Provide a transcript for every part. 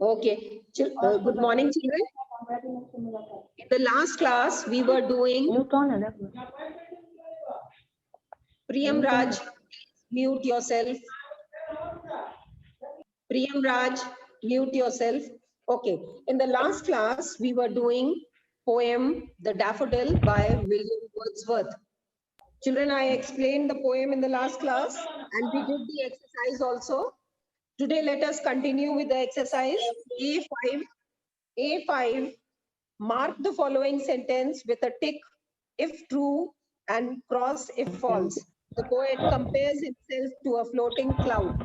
Okay. Good morning, children. In the last class, we were doing Priyam Raj. Mute yourself. Priyam Raj, mute yourself. Okay. In the last class, we were doing poem The Daffodil by William Wordsworth. Children, I explained the poem in the last class and we did the exercise also. Today, let us continue with the exercise. A5, mark the following sentence with a tick if true and cross if false. The poet compares himself to a floating cloud.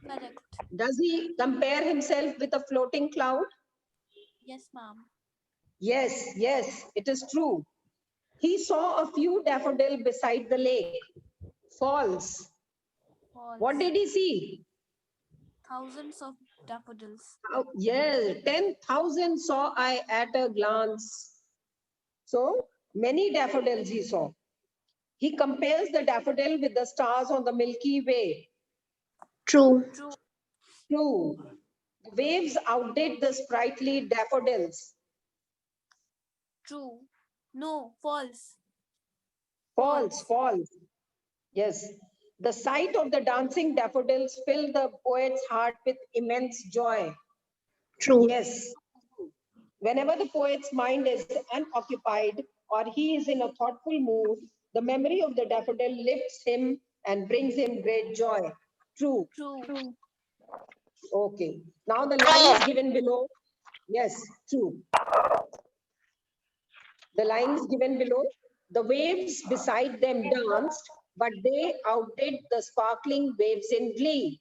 Correct. Does he compare himself with a floating cloud? Yes, ma'am. Yes, yes, it is true. He saw a few daffodils beside the lake. False. False. What did he see? Thousands of daffodils. Yes, 10,000 saw I at a glance. So many daffodils he saw. He compares the daffodil with the stars on the Milky Way. True. True. True. The waves outdid the sprightly daffodils. True. No, false. False, false. Yes. The sight of the dancing daffodils filled the poet's heart with immense joy. True. Yes. Whenever the poet's mind is unoccupied or he is in a thoughtful mood, the memory of the daffodil lifts him and brings him great joy. True. True. Okay. Now the lines given below. Yes, true. The lines given below. The waves beside them danced, but they outdid the sparkling waves in glee.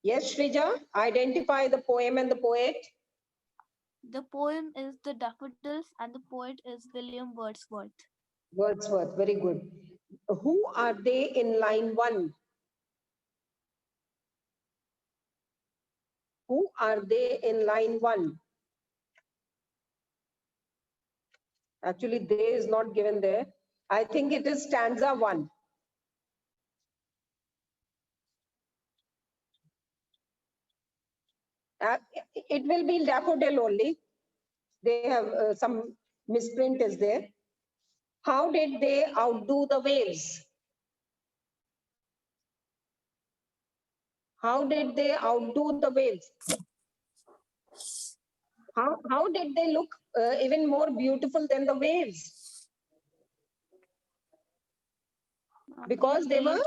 Yes, Shrija, identify the poem and the poet. The poem is The Daffodils and the poet is William Wordsworth. Wordsworth, very good. Who are they in line 1? Who are they in line 1? Actually, they is not given there. I think it is stanza 1. It will be daffodil only. They have some misprint is there. How did they outdo the waves? How did they outdo the waves? How did they look even more beautiful than the waves? Because they were?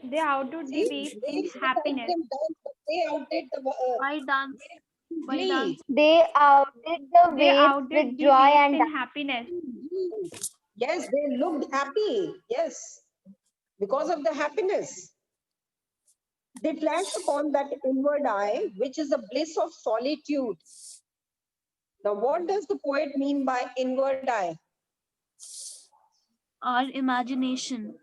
They outdid the waves in happiness. They outdid the Why dance? Why glee. dance? They outdid the They waves outdid with the joy waves and in happiness. Yes, they looked happy. Yes, because of the happiness. They flash upon that inward eye, which is the bliss of solitude. Now, what does the poet mean by inward eye? Our imagination.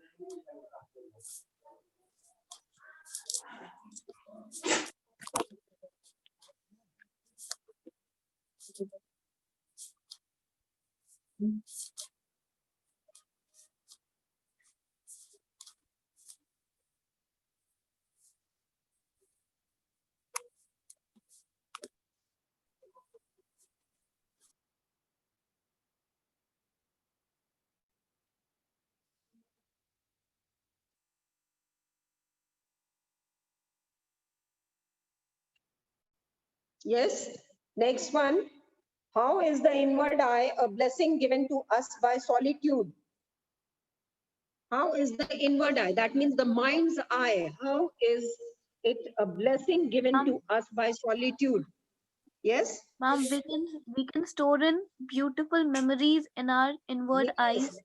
Yes. Next one. How is the inward eye a blessing given to us by solitude? How is the inward eye? That means the mind's eye. How is it a blessing given to us by solitude? Yes? Ma'am, we can store in beautiful memories in our inward eyes.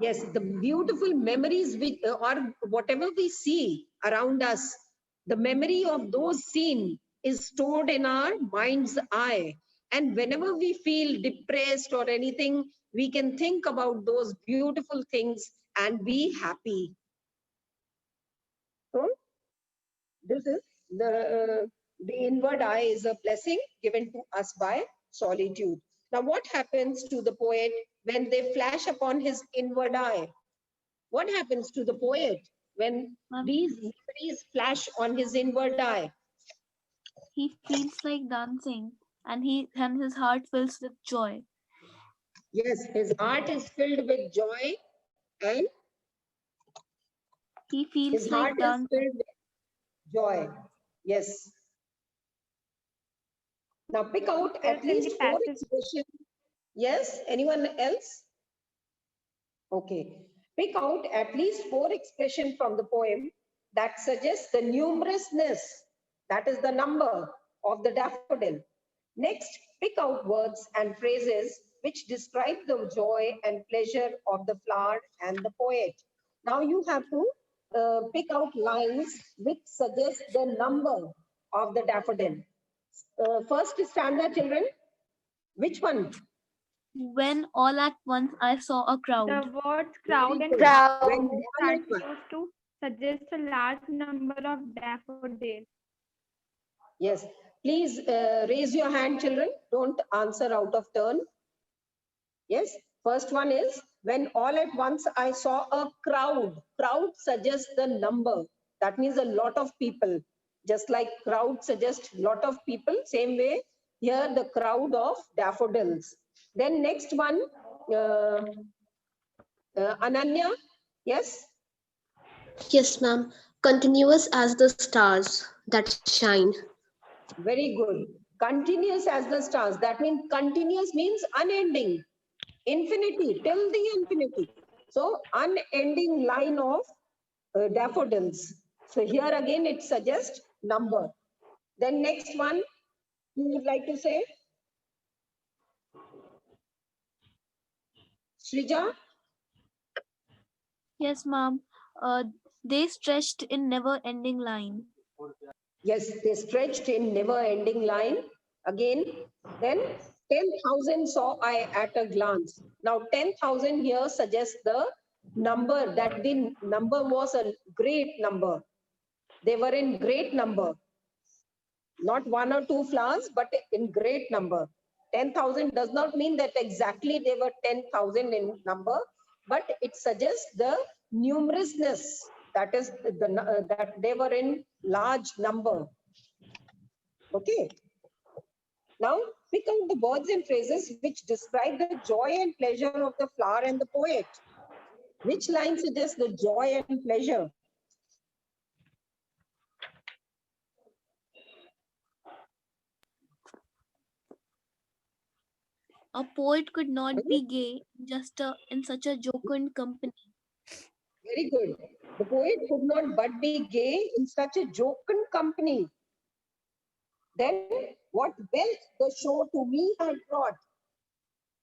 Yes, the beautiful memories which, or whatever we see around us, the memory of those seen is stored in our mind's eye. And whenever we feel depressed or anything, we can think about those beautiful things and be happy. So, this is the inward eye is a blessing given to us by solitude. Now, what happens to the poet when they flash upon his inward eye? What happens to the poet when Ma'am, these memories flash on his inward eye? he feels like dancing, and his heart fills with joy. Yes, his heart is filled with joy and He feels his like heart is dancing. filled with joy. Yes. Now pick out It at is in the least 4 passive. expressions. Yes, anyone else? Okay. Pick out at least 4 expressions from the poem that suggests the numerousness, that is the number of the daffodil. Next, pick out words and phrases which describe the joy and pleasure of the flower and the poet. Now you have to pick out lines which suggest the number of the daffodil. First stanza, children. Which one? When all at once I saw a crowd. The words crowd Very and good. Crowd. When daffodils all are at once. used to suggest a large number of daffodils. Yes. Please raise your hand, children. Don't answer out of turn. Yes. First one is when all at once I saw a crowd. Crowd suggests the number. That means a lot of people. Just like crowd suggests lot of people, same way here the crowd of daffodils. Then next one, Ananya. Yes. Yes, ma'am. Continuous as the stars that shine. Very good. Continuous as the stars. That means continuous means unending. Infinity, till the infinity. So unending line of daffodils. So here again it suggests number. Then next one, who would like to say? Shrija? Yes, ma'am. They stretched in never-ending line. Yes, they stretched in never-ending line. Again, then 10,000 saw I at a glance. Now 10,000 here suggests the number, that the number was a great number. They were in great number. Not 1 or 2 flowers, but in great number. 10,000 does not mean that exactly they were 10,000 in number, but it suggests the numerousness, that is that they were in large number. Okay. Now pick out the words and phrases which describe the joy and pleasure of the flower and the poet. Which line suggests the joy and pleasure? A poet could not be gay in such a jocund company. Very good. The poet could not but be gay in such a jocund company. Then what wealth the show to me had brought.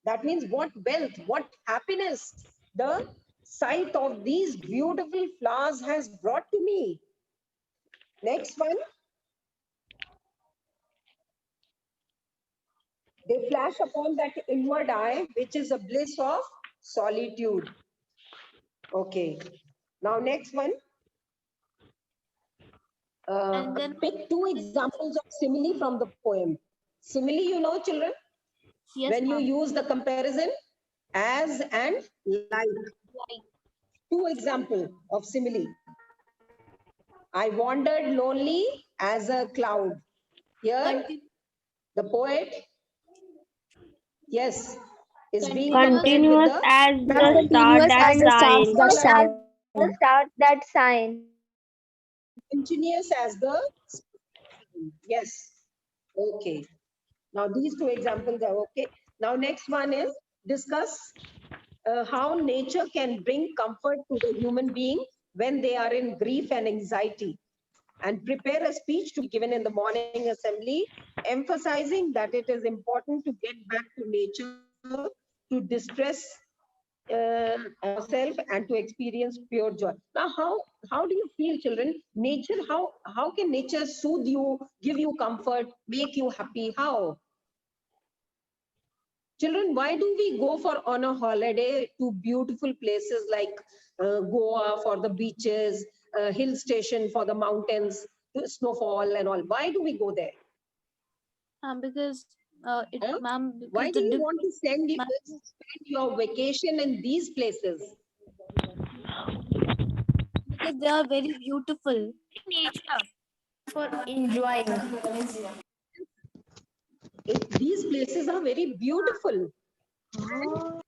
That means what wealth, what happiness the sight of these beautiful flowers has brought to me. Next one. They flash upon that inward eye, which is a bliss of solitude. Okay. Now next one. And then Pick 2 examples of simile from the poem. Simile, you know, children? yes, When you ma'am. use the comparison as and like. 2 example of simile. I wandered lonely as a cloud. Here, Conti- the poet, yes, is being compared with Continuous the as the star Continuous that as the stars shine. that shine. The stars that shine. continuous as the, yes. Okay. Now these 2 examples are okay. Now next one is discuss how nature can bring comfort to the human being when they are in grief and anxiety, and prepare a speech to be given in the morning assembly, emphasizing that it is important to get back to nature, to distress ourselves and to experience pure joy. Now, how do you feel, children? Nature, how can nature soothe you, give you comfort, make you happy? How? Children, why do we go for on a holiday to beautiful places like Goa for the beaches, hill station for the mountains, snowfall and all? Why do we go there? Because Huh? ma'am, Why because do the you want to ma'am, spend your vacation in these places? Because they are very beautiful. Nature for enjoying. These places are very beautiful.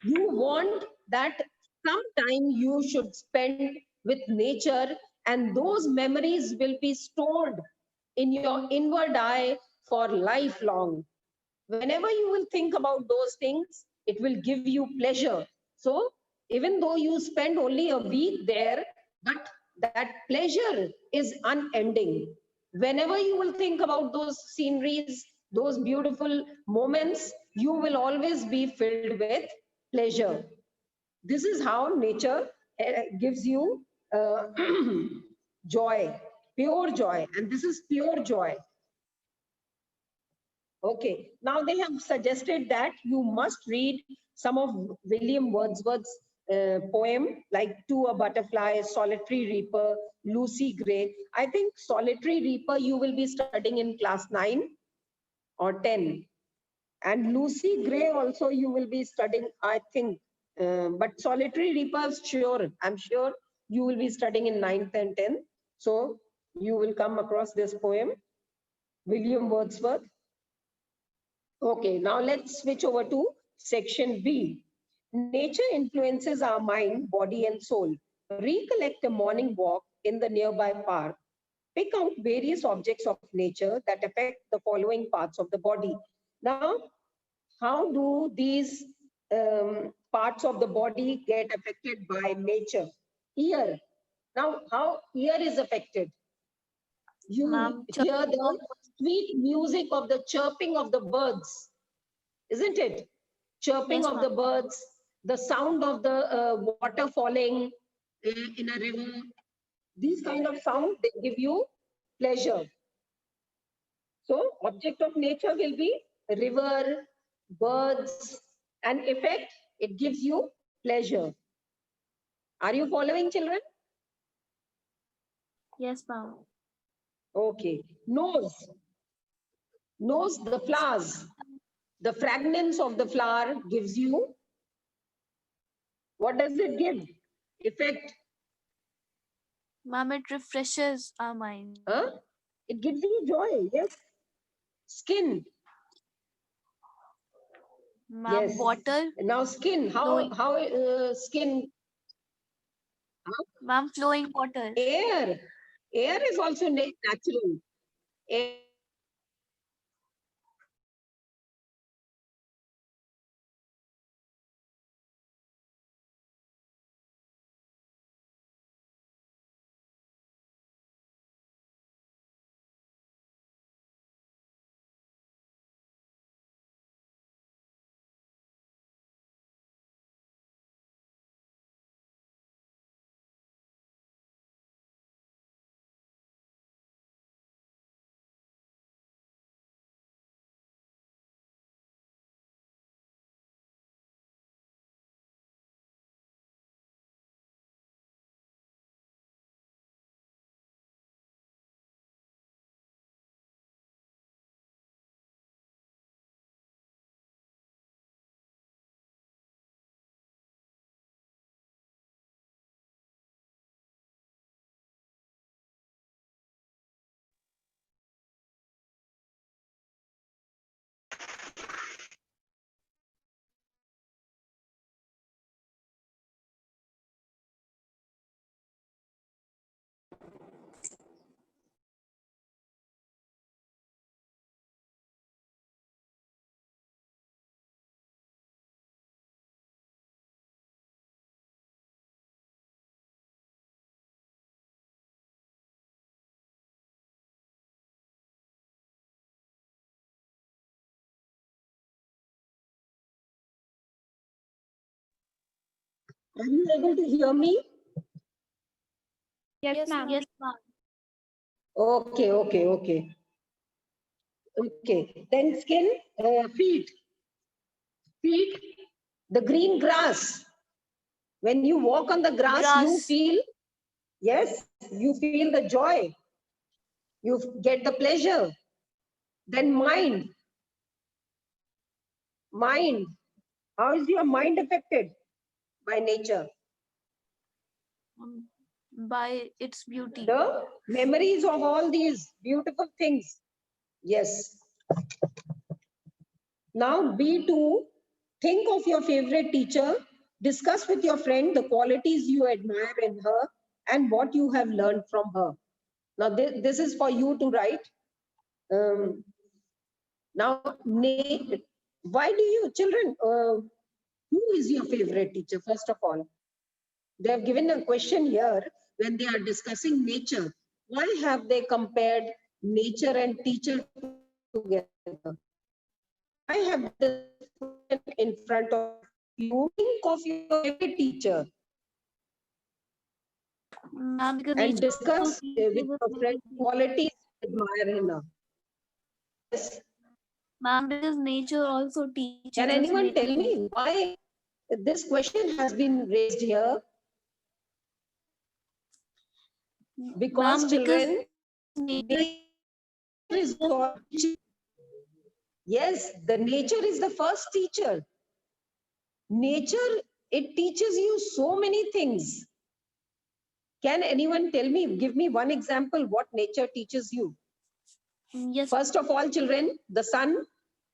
You want that sometime you should spend with nature, and those memories will be stored in your inward eye for lifelong. Whenever you will think about those things, it will give you pleasure. So even though you spend only a week there, but that pleasure is unending. Whenever you will think about those sceneries, those beautiful moments, you will always be filled with pleasure. This is how nature gives you joy, pure joy, and this is pure joy. Okay, now they have suggested that you must read some of William Wordsworth's poem like To a Butterfly, Solitary Reaper, Lucy Gray. I think Solitary Reaper you will be studying in class 9 or 10. And Lucy Gray also you will be studying, I think. But Solitary Reaper, sure, I'm sure you will be studying in 9th and 10th. So you will come across this poem, William Wordsworth. Okay, now let's switch over to section B. Nature influences our mind, body, and soul. Recollect a morning walk in the nearby park. Pick out various objects of nature that affect the following parts of the body. Now, how do these parts of the body get affected by nature? Ear. Now, how ear is affected? You Ma'am, hear the sweet music of the chirping of the birds, isn't it? Chirping Yes, of the ma'am. birds, the sound of the water falling in a river. These kind of sound, they give you pleasure. So object of nature will be river, birds, and effect, it gives you pleasure. Are you following, children? Yes, ma'am. Okay. Nose. Nose, the flowers. The fragrance of the flower gives you, what does it give? Effect. Ma'am, it refreshes our mind. Huh? It gives you joy, yes. Skin, Ma'am, yes. water Now skin, flowing. how skin, Ma'am, flowing water. air. Air is also natural. Air Are you able to hear me? Yes, ma'am. Yes, ma'am. Okay, okay, okay. Okay, then skin, feet. Feet, the green grass. When you walk on the grass, you Grass. feel, yes, you feel the joy. You get the pleasure. Then mind. Mind. How is your mind affected by nature? By its beauty. The memories of all these beautiful things. Yes. Now, B2, think of your favorite teacher, discuss with your friend the qualities you admire in her and what you have learned from her. Now, this is for you to write. Now, why do you, children, who is your favorite teacher, first of all? They have given a question here when they are discussing nature. Why have they compared nature and teacher together? Why have this in front of you? Think of your favorite teacher Ma'am, because and nature discuss also with teaches us your friend many things. qualities you admire in her. Yes. Ma'am, because nature also teaches Can us anyone many tell things. me why this question has been raised here? Because Ma'am, because children, nature nature is your teacher. Yes, the nature is the first teacher. Nature, it teaches you so many things. Can anyone tell me, give me one example what nature teaches you? yes, First of all, children, the sun,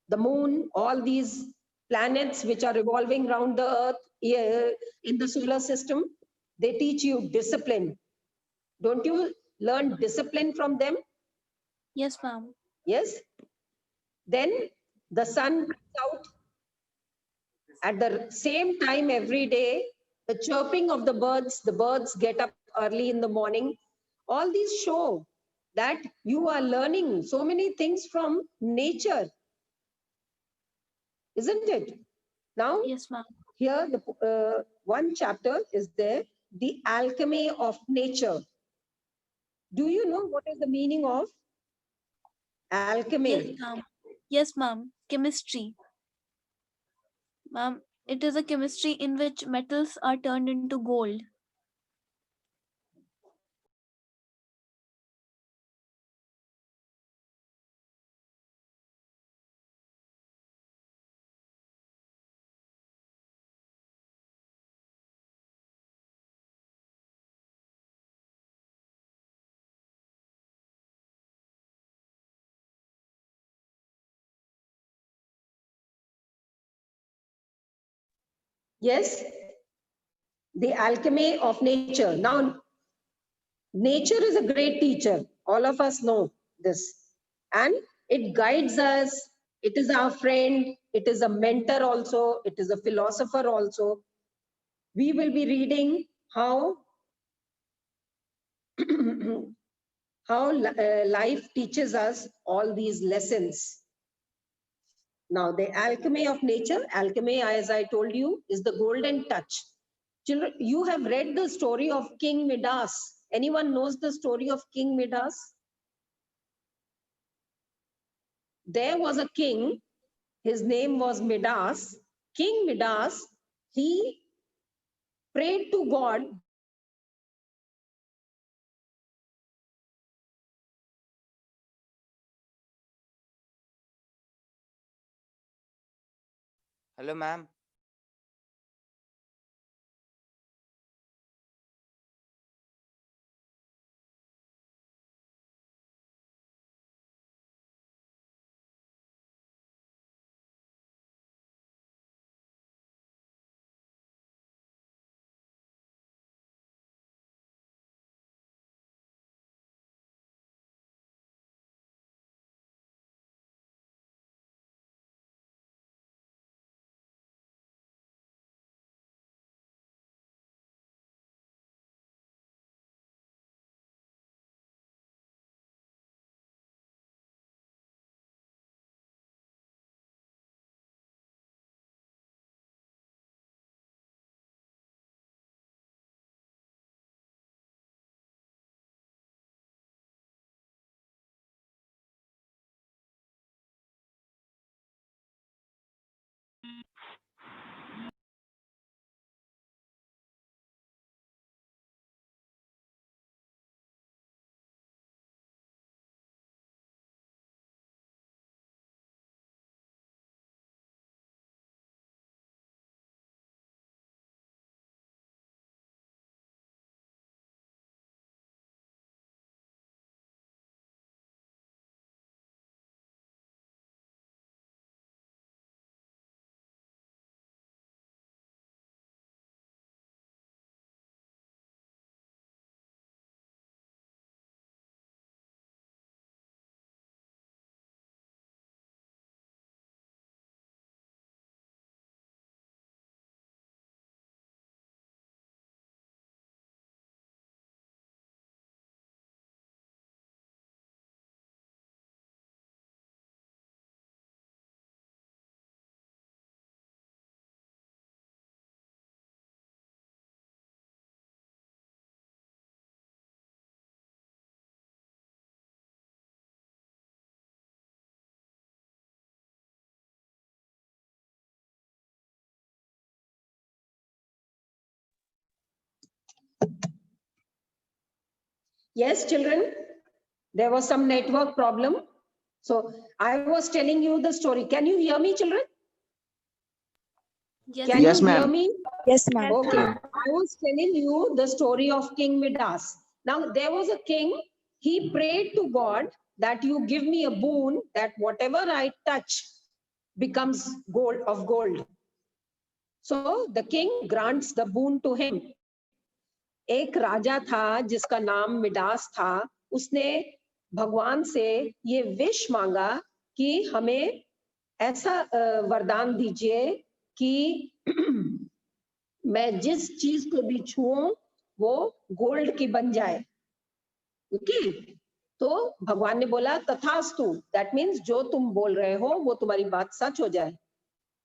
the moon, all these planets which are revolving around the earth in the solar system, they teach you discipline. Don't you learn discipline from them? yes, ma'am. Yes. Then the sun comes out at the same time every day. The chirping of the birds get up early in the morning. All these show that you are learning so many things from nature, isn't it? Now, Yes, ma'am. here the one chapter is there, the alchemy of nature. Do you know what is the meaning of Yes, alchemy? ma'am. Yes, ma'am. Chemistry. Ma'am, it is a chemistry in which metals are turned into gold. Yes, the alchemy of nature. Now, nature is a great teacher. All of us know this. And it guides us. It is our friend. It is a mentor also. It is a philosopher also. We will be reading how, how life teaches us all these lessons. Now, the alchemy of nature, alchemy, as I told you, is the golden touch. Children, you have read the story of King Midas. Anyone knows the story of King Midas? There was a king, his name was Midas. King Midas, he prayed to God. Hello, ma'am. Yes, children, there was some network problem. So I was telling you the story. Can you hear me, children? Yes, Can Yes, you hear ma'am. me? Yes, ma'am. Okay. I was telling you the story of King Midas. Now, there was a king. He prayed to God that you give me a boon that whatever I touch becomes gold of gold. So the king grants the boon to him. एक राजा था जिसका नाम Midas था. उसने भगवान से ये wish मांगा कि हमें ऐसा वरदान दीजिए कि मैं जिस चीज को भी छूऊं वो गोल्ड की बन जाए. ओके, तो भगवान ने बोला तथास्तु. दैट मीन्स जो तुम बोल रहे हो वो तुम्हारी बात सच हो जाए.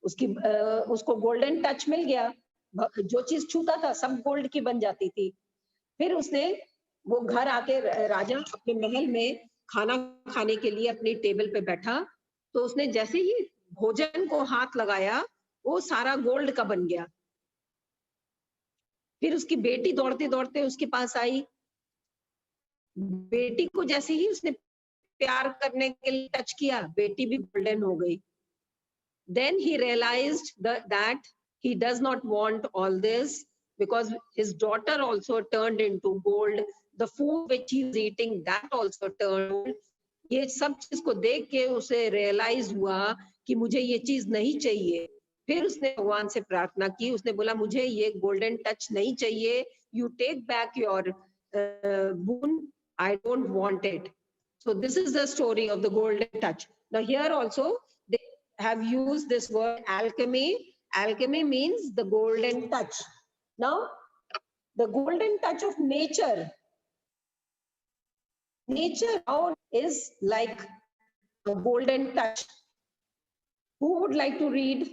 उसको गोल्डन टच मिल गया. जो चीज छूता था सब गोल्ड की बन जाती थी. फिर उसने वो घर आके राजा अपने महल में खाना खाने के लिए अपनी टेबल पे बैठा. तो उसने जैसे ही भोजन को हाथ लगाया वो सारा गोल्ड का बन गया. फिर उसकी बेटी दौड़ते दौड़ते उसके पास आई. बेटी को जैसे ही उसने प्यार करने के लिए टच किया बेटी भी गोल्डन हो गई. Then he realized that he does not want all this because his daughter also turned into gold. The food which he is eating that also turned gold. ये सब चीज को देख के उसे रियलाइज हुआ कि मुझे ये चीज नहीं चाहिए. फिर उसने भगवान से प्रार्थना की. उसने बोला मुझे ये गोल्डन टच नहीं चाहिए. You take back your boon. I don't want it. So this is the story of the golden touch. Now here also they have used this word alchemy. Alchemy means the golden touch. Now the golden touch of nature. Nature now is like a golden touch. Who would like to read?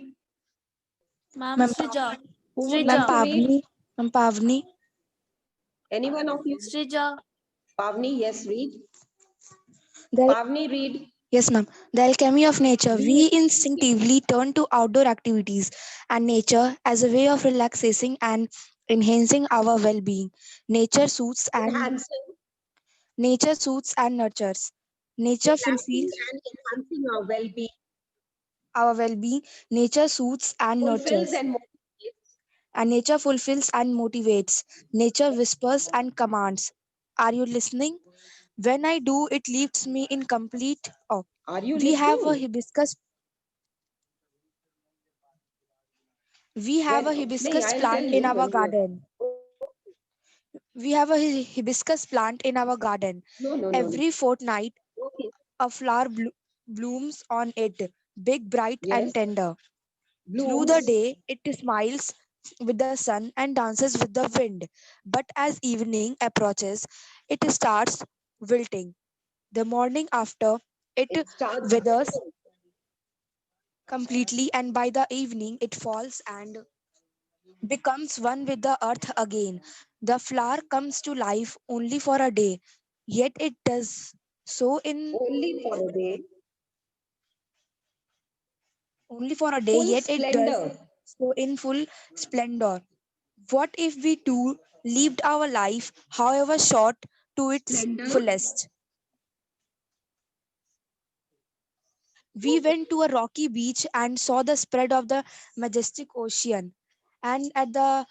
ma'am, Ma'am, Srija. Who would Ma'am like to read? Pavni. Ma'am Pavni. Any one of you? Srija. Pavni, yes, read. The, Pavni, read. yes, ma'am. The alchemy of nature. We Read. instinctively turn to outdoor activities and nature as a way of relaxing and enhancing our well-being. Nature suits and Enhancing nurtures. Nature relaxing fulfills and enhancing our well-being. our well-being. Nature suits and Fulfills nurtures. and motivates. And nature fulfills and motivates. Nature whispers and commands. Are you listening? When I do, it leaves me in complete awe. Are you We have a listening? hibiscus. We have a Well, hibiscus I'll plant tell in you our when you are. garden. We have a hibiscus plant in our garden. No. Every fortnight, Okay. a flower blooms on it, big, bright, and Yes. tender. Through the Blooms. day, it smiles with the sun and dances with the wind. But as evening approaches, it starts wilting. The morning after, it It starts withers building. completely, and by the evening, it falls and becomes one with the earth again. The flower comes to life only for a day, yet it does so in Only for a day. only for a day, Full yet it does splendor. so in full splendor. What if we too lived our life, however short, to its Splendor. fullest? We went to a rocky beach and saw the spread of the majestic ocean, and the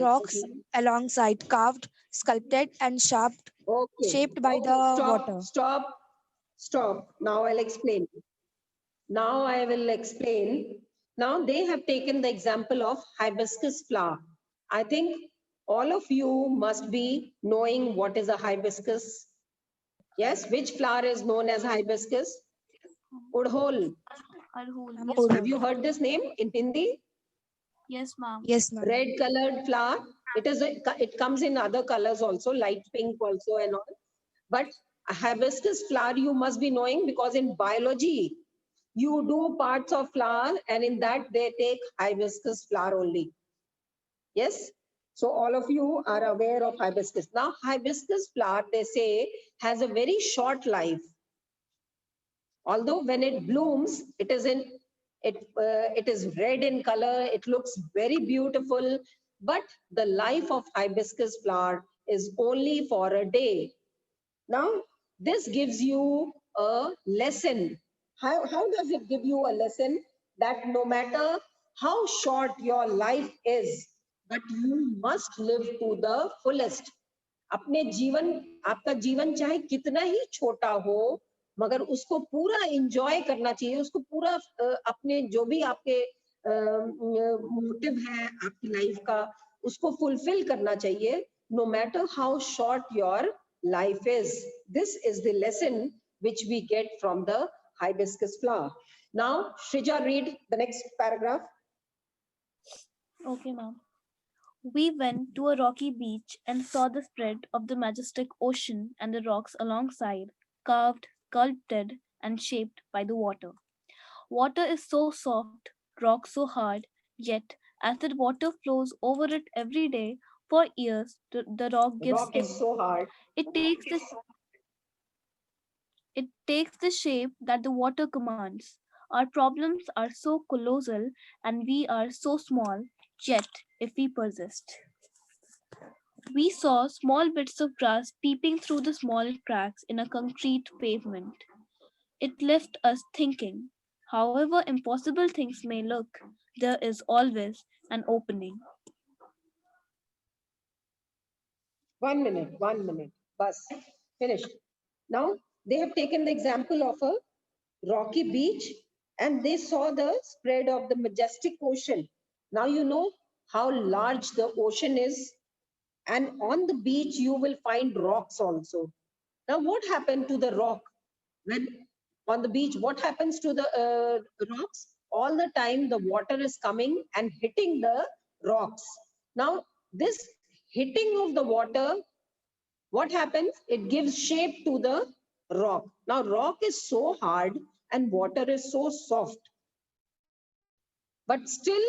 rocks alongside carved, sculpted, and Okay. shaped by Okay. the Stop. water. Stop. Now I'll explain. Now I will explain. Now they have taken the example of hibiscus flower. I think all of you must be knowing what is a hibiscus. Yes, which flower is known as hibiscus? Udhol. Arhul. Ma'am, Yes, Urdu. Have you heard this name in Hindi? yes, ma'am. Yes, ma'am. Red colored flower. It comes in other colors also, light pink also and all. But a hibiscus flower you must be knowing because in biology, you do parts of flower and in that they take hibiscus flower only. Yes. So all of you are aware of hibiscus. Now hibiscus flower, they say, has a very short life. Although when it blooms, it is red in color. It looks very beautiful. But the life of hibiscus flower is only for a day. Now, this gives you a lesson. How does it give you a lesson? That no matter how short your life is, but you must live to the fullest. अपने जीवन, आपका जीवन चाहे कितना ही छोटा हो, मगर उसको पूरा एंजॉय करना चाहिए, उसको पूरा अपने जो भी आपके मोटिव है आपकी लाइफ का, उसको फुलफिल करना चाहिए, no matter how short your life is. This is the lesson which we get from the hibiscus flower. Now, Shrija, read the next paragraph. Okay, ma'am. We went to a rocky beach and saw the spread of the majestic ocean and the rocks alongside, carved, sculpted, and shaped by the water. Water is so soft, rock so hard, yet as the water flows over it every day for years, the rock gives Rock in. is so hard. It takes the shape that the water commands. Our problems are so colossal and we are so small, yet if we persist. We saw small bits of grass peeping through the small cracks in a concrete pavement. It left us thinking, however impossible things may look, there is always an opening. 1 minute, 1 minute. Bus, finished. Now, they have taken the example of a rocky beach and they saw the spread of the majestic ocean. Now you know how large the ocean is, and on the beach you will find rocks also. Now, what happened to the rock? When on the beach, what happens to the rocks? All the time the water is coming and hitting the rocks. Now, this hitting of the water, what happens? It gives shape to the rock. Now, rock is so hard and water is so soft, but still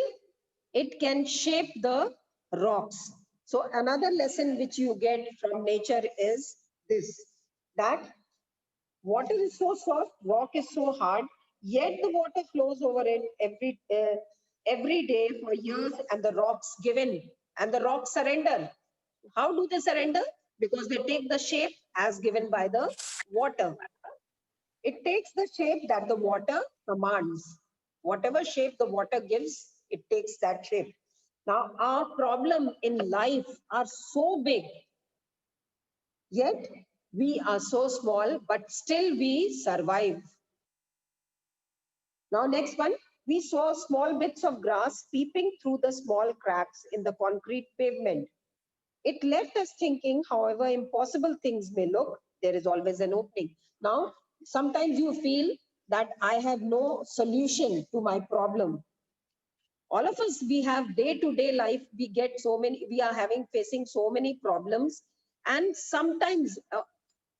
it can shape the rocks. So another lesson which you get from nature is this, that water is so soft, rock is so hard, yet the water flows over it every day for years, and the rocks give in and the rocks surrender. How do they surrender? Because they take the shape as given by the water. It takes the shape that the water commands. Whatever shape the water gives, it takes that shape. Now, our problem in life are so big, yet we are so small, but still we survive. Now, next one, we saw small bits of grass peeping through the small cracks in the concrete pavement. It left us thinking, however impossible things may look, there is always an opening. Now, sometimes you feel that I have no solution to my problem. All of us, we have day-to-day life, we get so many, we are facing so many problems, and sometimes,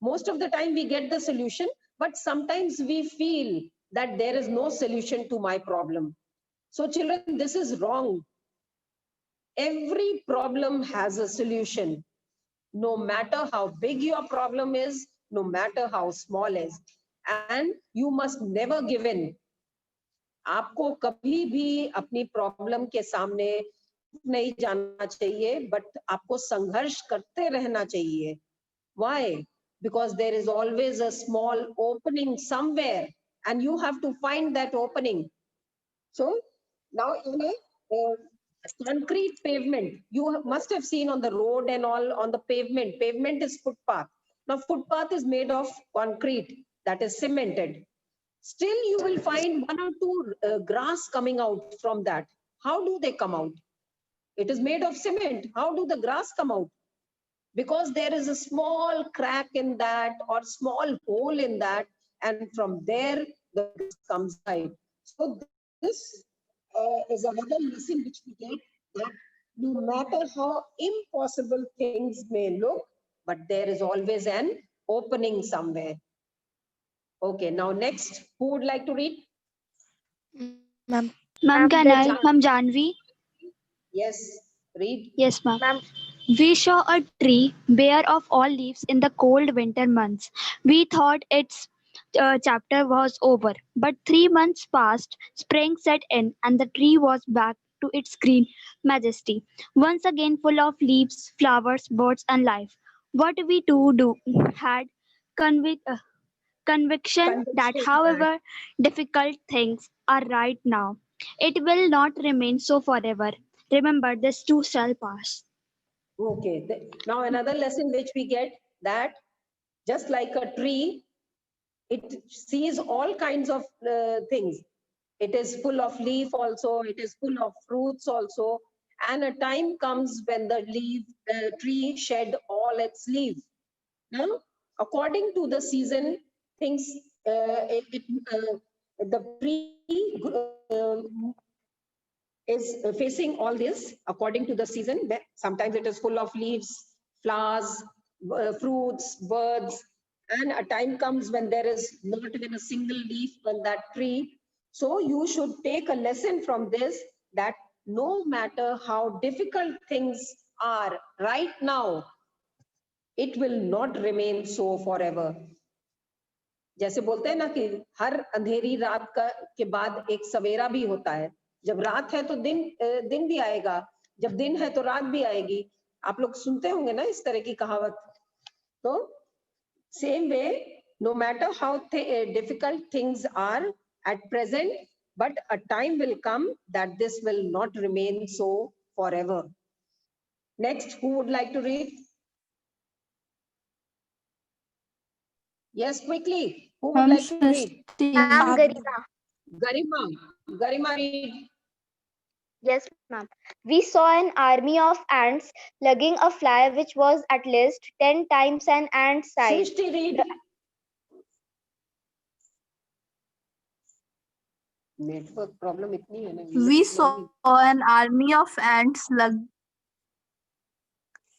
most of the time we get the solution, but sometimes we feel that there is no solution to my problem. So children, this is wrong. Every problem has a solution. No matter how big your problem is, no matter how small is, and you must never give in. आपको कभी भी अपनी problem के सामने नहीं जाना चाहिए, but आपको संघर्ष करते रहना चाहिए. Why? Because there is always a small opening somewhere and you have to find that opening. So now in a concrete pavement, you must have seen on the road and all, on the pavement, pavement is footpath. Now footpath is made of concrete, that is cemented. Still you will find one or two grass coming out from that. How do they come out? It is made of cement. How do the grass come out? Because there is a small crack in that or small hole in that, and from there the grass comes out. So this is another lesson which we get, that no matter how impossible things may look, but there is always an opening somewhere. Okay, now next, who would like to read? Ma'am. Ma'am, can I? Ma'am Janvi. Yes, read. Yes, ma'am. We saw a tree bare of all leaves in the cold winter months. We thought its chapter was over, but 3 months passed, spring set in, and the tree was back to its green majesty, once again full of leaves, flowers, birds, and life. What we two do had Convic- uh, Conviction that Conviction however difficult things are right now, it will not remain so forever. Remember, this too shall pass. Okay. Now another lesson which we get, that just like a tree, it sees all kinds of things. It is full of leaf also, it is full of fruits also. And a time comes when the tree shed all its leaves. Now, according to the season, things, the tree is facing all this according to the season. Sometimes it is full of leaves, flowers, fruits, birds, and a time comes when there is not even a single leaf on that tree. So you should take a lesson from this, that no matter how difficult things are right now, it will not remain so forever. जैसे बोलते हैं ना कि हर अंधेरी रात के बाद एक सवेरा भी होता है. जब रात है तो दिन भी आएगा, जब दिन है तो रात भी आएगी. आप लोग सुनते होंगे ना इस तरह की कहावत. तो same way, no matter how difficult things are at present, but a time will come that this will not remain so forever. Next, who would like to read? Yes, quickly. Who would like to read? Ma'am, Garima. Garima, read. Yes, ma'am. We saw an army of ants lugging a fly which was at least 10 times an ant size. Srishti, read. Network problem itni hai na. We saw an army of ants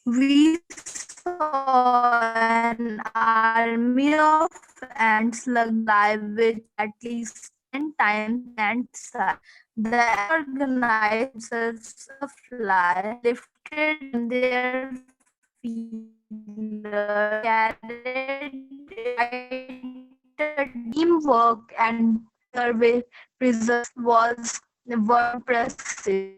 we saw an army of ants live with at least 10 times ant size. The organized themselves a fly, lifted in their feelers, carried teamwork and survey results were impressive.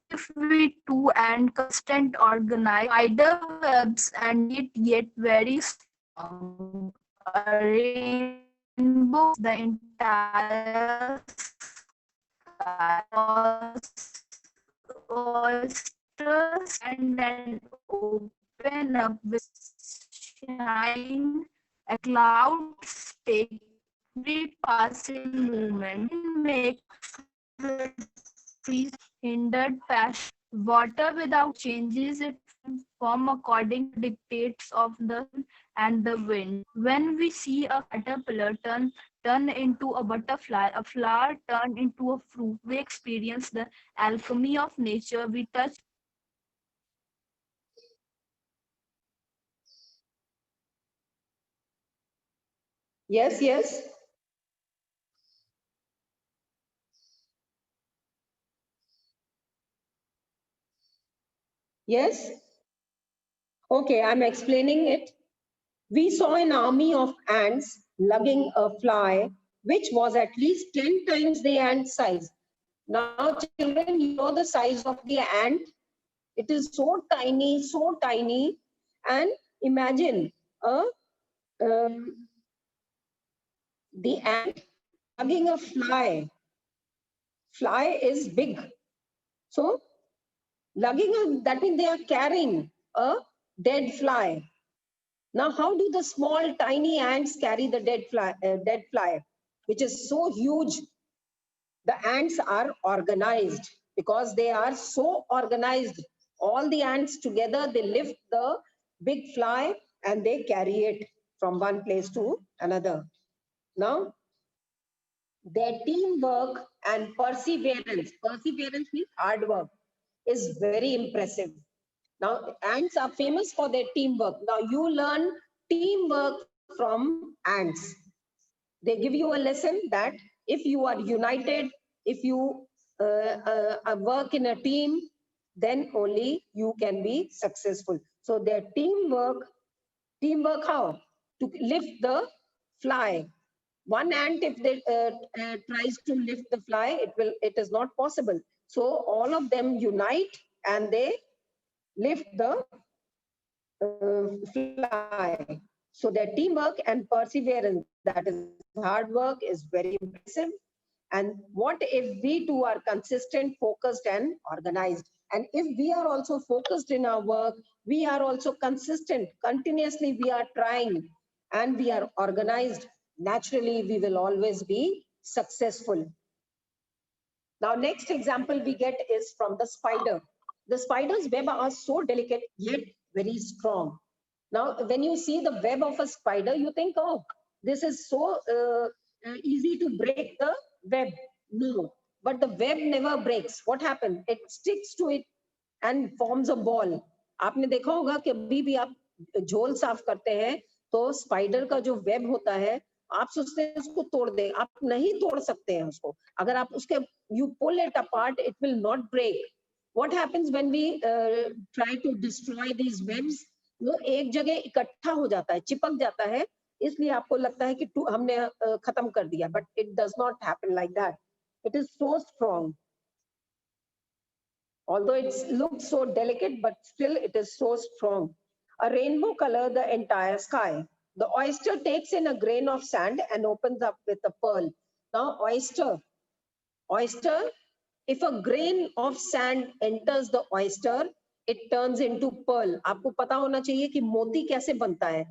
If we too and constant organize spider webs and yet very strong. A rainbow, the entire sky oysters and then open up with shine. A clouds take every passing moment make the trees hindered passion. Water without changes its form according to dictates of the sun and the wind. When we see a caterpillar turn into a butterfly, a flower turn into a fruit, we experience the alchemy of nature. We touch Yes, yes. Yes. Okay, I'm explaining it. We saw an army of ants lugging a fly, which was at least 10 times the ant size. Now, children, you know the size of the ant. It is so tiny, so tiny. And imagine um, the ant lugging a fly. Fly is big. So, that means they are carrying a dead fly. Now, how do the small, tiny ants carry the dead fly, which is so huge? The ants are organized because they are so organized. All the ants together, they lift the big fly and they carry it from one place to another. Now, their teamwork and perseverance means hard work, is very impressive. Now, ants are famous for their teamwork. Now, you learn teamwork from ants. They give you a lesson that if you are united, if you work in a team, then only you can be successful. So their teamwork how? To lift the fly. One ant, if they tries to lift the fly, it is not possible. So all of them unite and they lift the fly. So their teamwork and perseverance, that is hard work, is very impressive. And what if we too are consistent, focused, and organized? And if we are also focused in our work, we are also consistent, continuously we are trying, and we are organized, naturally we will always be successful. Now, next example we get is from the spider. The spider's web are so delicate yet very strong. Now, when you see the web of a spider, you think, oh, this is so easy to break the web. No, but the web never breaks. What happens? It sticks to it and forms a ball. आपने देखा होगा कि अभी भी आप झोल साफ करते हैं तो स्पाइडर का जो वेब होता है, आप सोचते हैं उसको तोड़ दें, आप नहीं तोड़ सकते हैं उसको. अगर आप उसके you pull it apart, it will not break. What happens when we try to destroy these webs? वो एक जगह इकट्ठा हो जाता है, चिपक जाता है, इसलिए आपको लगता है कि हमने खत्म कर दिया, but it does not happen like that. It is so strong. Although it looks so delicate, but still it is so strong. A rainbow color the entire sky. The oyster takes in a grain of sand and opens up with a pearl. Now, oyster, if a grain of sand enters the oyster, it turns into pearl. आपको पता होना चाहिए कि मोती कैसे बनता है.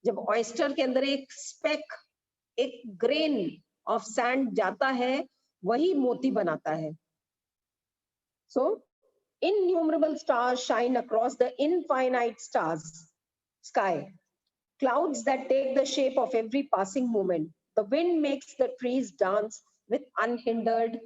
जब oyster के अंदर एक speck, एक grain of sand जाता है, वही मोती बनाता है. So, innumerable stars shine across the infinite sky. Clouds that take the shape of every passing moment. The wind makes the trees dance with unhindered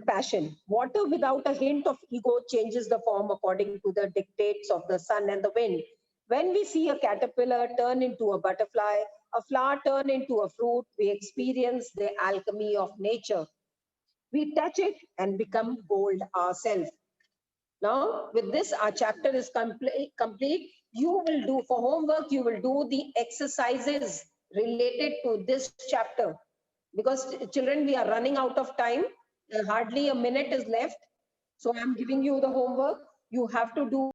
passion. Water without a hint of ego changes the form according to the dictates of the sun and the wind. When we see a caterpillar turn into a butterfly, a flower turn into a fruit, we experience the alchemy of nature. We touch it and become gold ourselves. Now, with this, our chapter is complete. You will do, for homework, you will do the exercises related to this chapter. Because children, we are running out of time. Hardly a minute is left. So I'm giving you the homework. You have to do